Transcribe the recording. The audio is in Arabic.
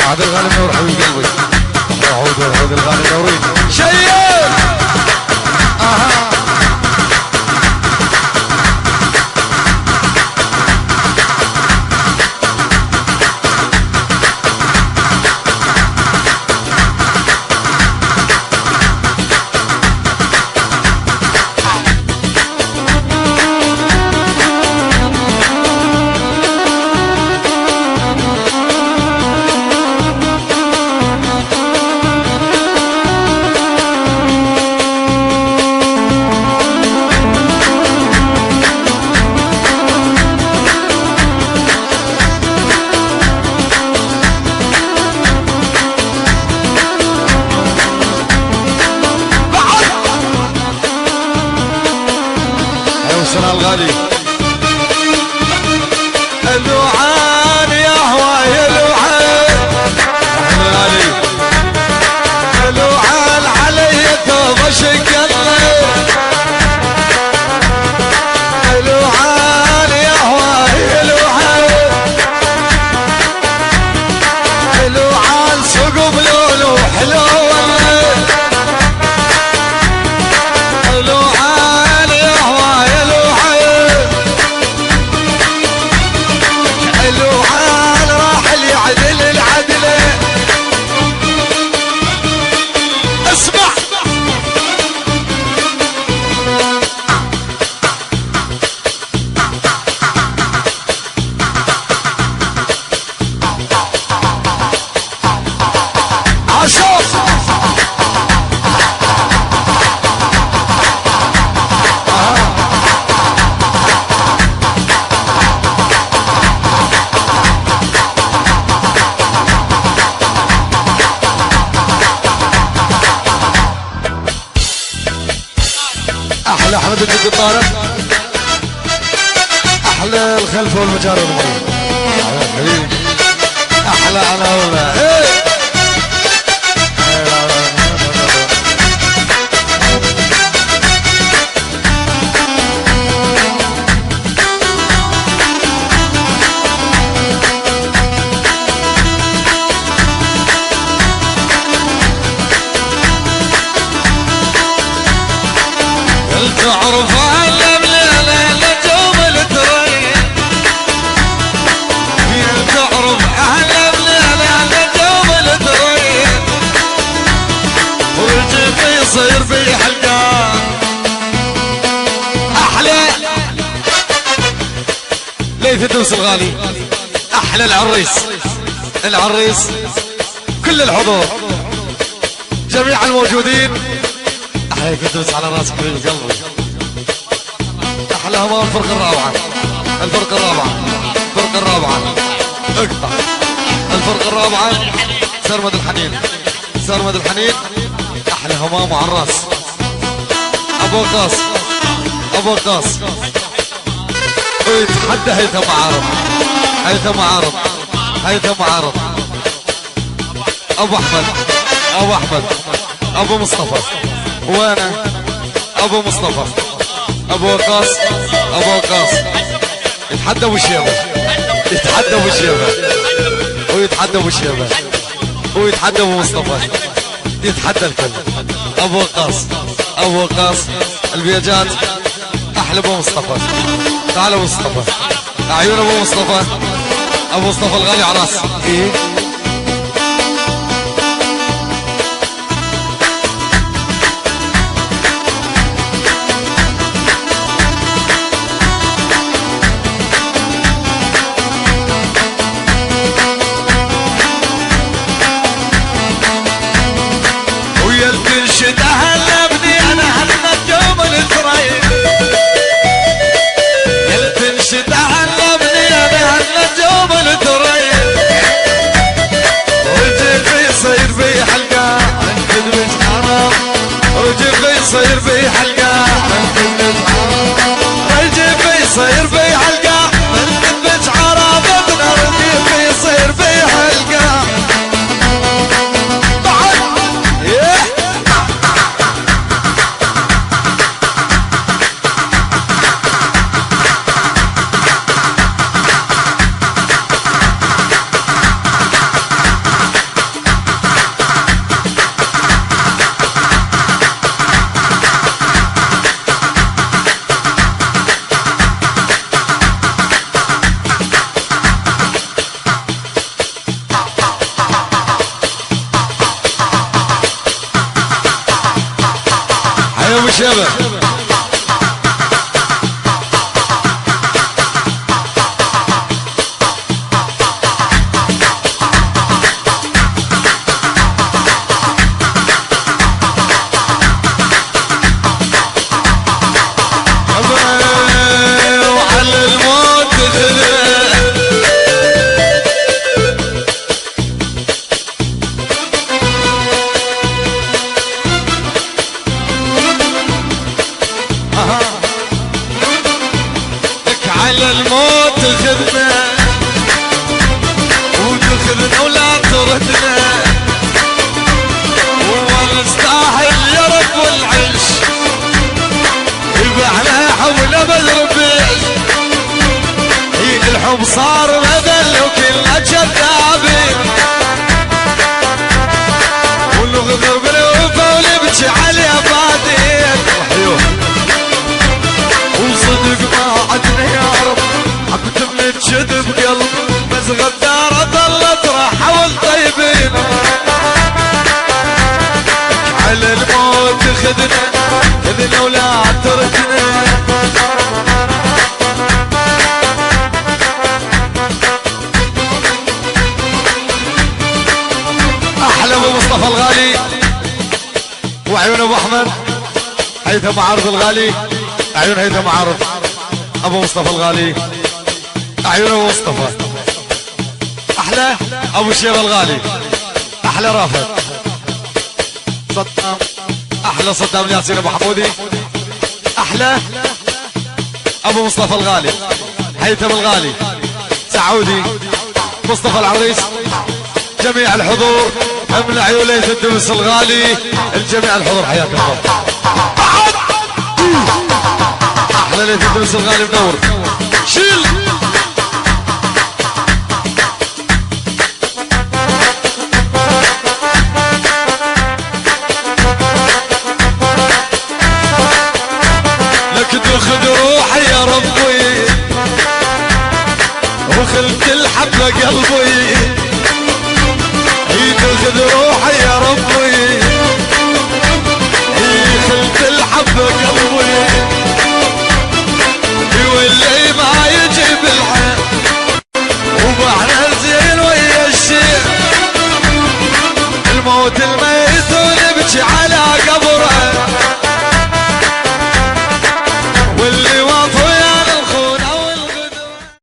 عاد الغالي منور حبيب قلبي. عود الغالي منورين شيء. الغالي اللوعان يا هواي اللوعان الغالي اللوعان علي تضشق اللوعان يا هواي اللوعان اللوعان سقم لولو حلو احلى احمد بن الطارق احلى الخلف والمجاري احلى عناوله تعرف اهلا بليله نجوم الترين تعرف اهلا بليله نجوم الترين والجيب يصير في حلقان احلى ليث الدوس الغالي احلى العريس كل الحضور جميع الموجودين احلى الدوس على راسك حبيب قلبي احلى همام الفرقه الروعه الفرقة الرابعة، الفرقة الرابعة اقطع. الفرقة الرابعة سرمد الحنين، سرمد الحنين احلى همام على الراس. ابو قاص، ابو قاص ويتحدى هيثم عارض، هيثم عارض، هيثم عارض. ابو احمد، ابو احمد، ابو مصطفى وانا ابو مصطفى، ابو وقاص، ابو وقاص يتحدى ابو شيبه، يتحدى ابو شيبه ويتحدى ابو شيبه ويتحدى ابو مصطفى، يتحدى الكل. ابو وقاص، ابو وقاص البيجات احلى ابو مصطفى. تعال ابو مصطفى، عيون ابو مصطفى، ابو مصطفى الغالي على راسي. ايه يصير في حلقة رجيب يصير في حلقة من كذبة عرابتنا رجيب يصير في حلقة شباب وعلى الموت على الموت خذنا وتخذنا ولا تردنا ونستاهل يا رب العيش يبعنا حول بدر بيش الحب صار بدل وكلنا كذابين ونغدر بالوفا ونبكي على بعدين وصدق ما عدنا يا رب حبت من الجد بقلب بس غدارة ظلت راح حول طيبين على الموت خذنا ولا تردنا احلى ابو مصطفى الغالي وعيون ابو احمد هيثم عارض الغالي، عيون هيثم عارض ابو مصطفى الغالي، عيون ابو مصطفى احلى ابو شيبه الغالي، احلى رافد صدام، احلى صدام ياسين ابو حمودي، احلى ابو مصطفى الغالي، هيثم الغالي، سعودي، مصطفى العريس، جميع الحضور من عيون ليث الدمس الغالي، الجميع الحضور حياكم الله. احلى ليث الدمس الغالي منور شيل لك تاخذ روحي يا ربي وخلت الحبة قلبي